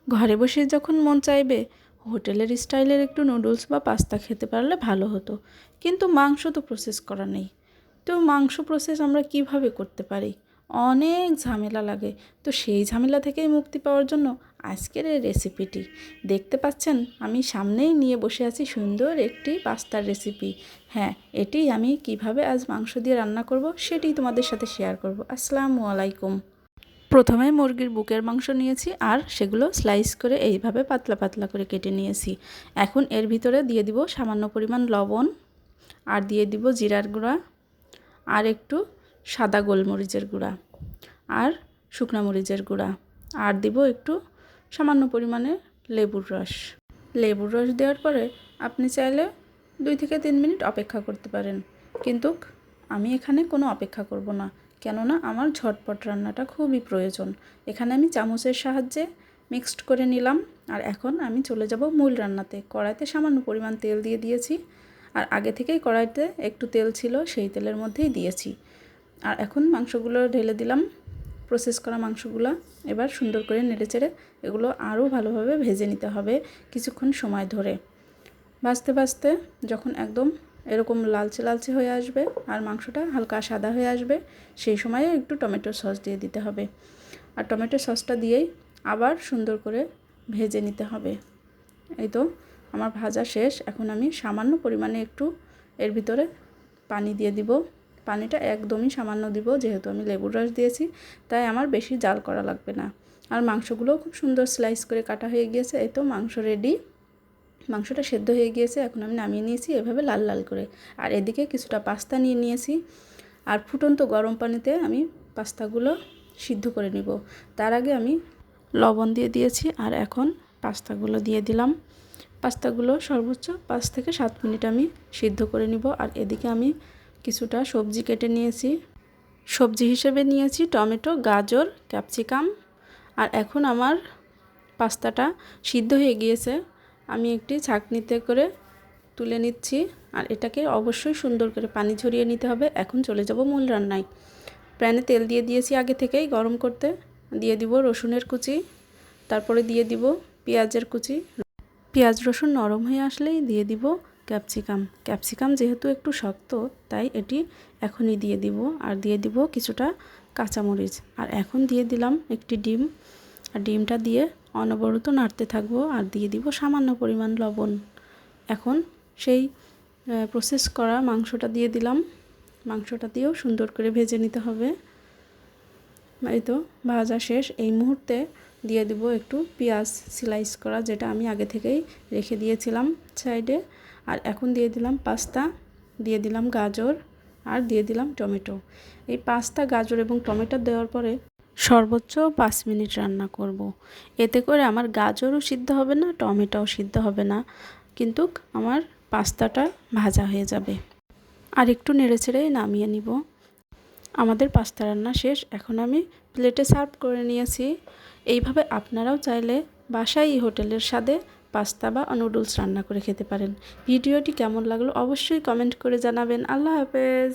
ঘরে বসে যখন মন চাইবে হোটেলের স্টাইলের একটু নুডলস বা পাস্তা খেতে পারলে ভালো হতো, কিন্তু মাংস তো প্রসেস করা নেই। তো মাংস প্রসেস আমরা কিভাবে করতে পারি? অনেক ঝামেলা লাগে। তো সেই ঝামেলা থেকেই মুক্তি পাওয়ার জন্য আজকের এই রেসিপিটি দেখতে পাচ্ছেন, আমি সামনেই নিয়ে বসে আছি সুন্দর একটি পাস্তার রেসিপি। হ্যাঁ, এটি আমি কিভাবে আজ মাংস দিয়ে রান্না করব সেটি তোমাদের সাথে শেয়ার করব। আসসালামু আলাইকুম। প্রথমে মুরগির বুকের মাংস নিয়েছি আর সেগুলো স্লাইস করে এইভাবে পাতলা পাতলা করে কেটে নিয়েছি। এখন এর ভিতরে দিয়ে দিব সামান্য পরিমাণ লবণ, আর দিয়ে দিব জিরার গুঁড়া, আর একটু সাদা গোলমরিচের গুঁড়া, আর শুকনো মরিচের গুঁড়া, আর দিব একটু সামান্য পরিমাণে লেবুর রস। লেবুর রস দেওয়ার পরে আপনি চাইলে 2 থেকে 3 মিনিট অপেক্ষা করতে পারেন, কিন্তু আমি এখানে কোনো অপেক্ষা করব না, কেননা আমার ঝটপট রান্নাটা খুবই প্রয়োজন। এখানে আমি চামচের সাহায্যে মিক্সড করে নিলাম। আর এখন আমি চলে যাব মূল রান্নাতে। কড়াইতে সামান্য পরিমাণ তেল দিয়ে দিয়েছি, আর আগে থেকেই কড়াইতে একটু তেল ছিল, সেই তেলের মধ্যেই দিয়েছি। আর এখন মাংসগুলো ঢেলে দিলাম, প্রসেস করা মাংসগুলো। এবার সুন্দর করে নেড়েচেড়ে এগুলো আরও ভালোভাবে ভেজে নিতে হবে কিছুক্ষণ সময় ধরে। ভাজতে ভাজতে যখন একদম এরকম লালচে লালচে হয়ে আসবে আর মাংসটা হালকা সাদা হয়ে আসবে, সেই সময়ে একটু টমেটো সস দিয়ে দিতে হবে। আর টমেটো সসটা দিয়েই আবার সুন্দর করে ভেজে নিতে হবে। এই তো আমার ভাজা শেষ। এখন আমি সামান্য পরিমাণে একটু এর ভিতরে পানি দিয়ে দিব। পানিটা একদমই সামান্য দিব, যেহেতু আমি লেবুর রস দিয়েছি, তাই আমার বেশি জাল করা লাগবে না। আর মাংসগুলোও খুব সুন্দর স্লাইস করে কাটা হয়ে গিয়েছে। এই তো মাংস রেডি, মাংসটা সেদ্ধ হয়ে গিয়েছে। এখন আমি নামিয়ে নিয়েছি এভাবে লাল লাল করে। আর এদিকে কিছুটা পাস্তা নিয়ে নিয়েছি, আর ফুটন্ত গরম পানিতে আমি পাস্তাগুলো সিদ্ধ করে নিব। তার আগে আমি লবণ দিয়ে দিয়েছি, আর এখন পাস্তাগুলো দিয়ে দিলাম। পাস্তাগুলো সর্বোচ্চ 5 থেকে 7 মিনিট আমি সিদ্ধ করে নিব। আর এদিকে আমি কিছুটা সবজি কেটে নিয়েছি। সবজি হিসেবে নিয়েছি টমেটো, গাজর, ক্যাপসিকাম। আর এখন আমার পাস্তাটা সিদ্ধ হয়ে গিয়েছে, আমি একটি ছাঁকনিতে করে তুলে নিচ্ছি। আর এটাকে অবশ্যই সুন্দর করে পানি ঝরিয়ে নিতে হবে। এখন চলে যাব মূল রান্নায়। প্যানে তেল দিয়ে দিয়েছি আগে থেকেই গরম করতে। দিয়ে দিব রসুনের কুচি, তারপরে দিয়ে দিব পেঁয়াজের কুচি। পেঁয়াজ রসুন নরম হয়ে আসলেই দিয়ে দিব ক্যাপসিকাম। ক্যাপসিকাম যেহেতু একটু শক্ত, তাই এটি এখনই দিয়ে দিব। আর দিয়ে দিব কিছুটা কাঁচামরিচ। আর এখন দিয়ে দিলাম একটি ডিম। আর ডিমটা দিয়ে অনবরত নাড়তে থাকবো। আর দিয়ে দিব সামান্য পরিমাণ লবণ। এখন সেই প্রসেস করা মাংসটা দিয়ে দিলাম। মাংসটা দিয়েও সুন্দর করে ভেজে নিতে হবে। এই তো ভাজা শেষ। এই মুহূর্তে দিয়ে দিব একটু পেঁয়াজ স্লাইস করা, যেটা আমি আগে থেকেই রেখে দিয়েছিলাম সাইডে। আর এখন দিয়ে দিলাম পাস্তা, দিয়ে দিলাম গাজর, আর দিয়ে দিলাম টমেটো। এই পাস্তা, গাজর এবং টমেটো দেওয়ার পরে সর্বোচ্চ 5 মিনিট রান্না করব। এতে করে আমার গাজরও সিদ্ধ হবে না, টমেটোও সিদ্ধ হবে না, কিন্তু আমার পাস্তাটা ভাজা হয়ে যাবে। আর একটু নেড়েচেড়ে নামিয়ে নিব। আমাদের পাস্তা রান্না শেষ। এখন আমি প্লেটে সার্ভ করে নিয়েছি। এইভাবে আপনারাও চাইলে বাসায় হোটেলের স্বাদে পাস্তা বা নুডলস রান্না করে খেতে পারেন। ভিডিওটি কেমন লাগলো অবশ্যই কমেন্ট করে জানাবেন। আল্লাহ হাফেজ।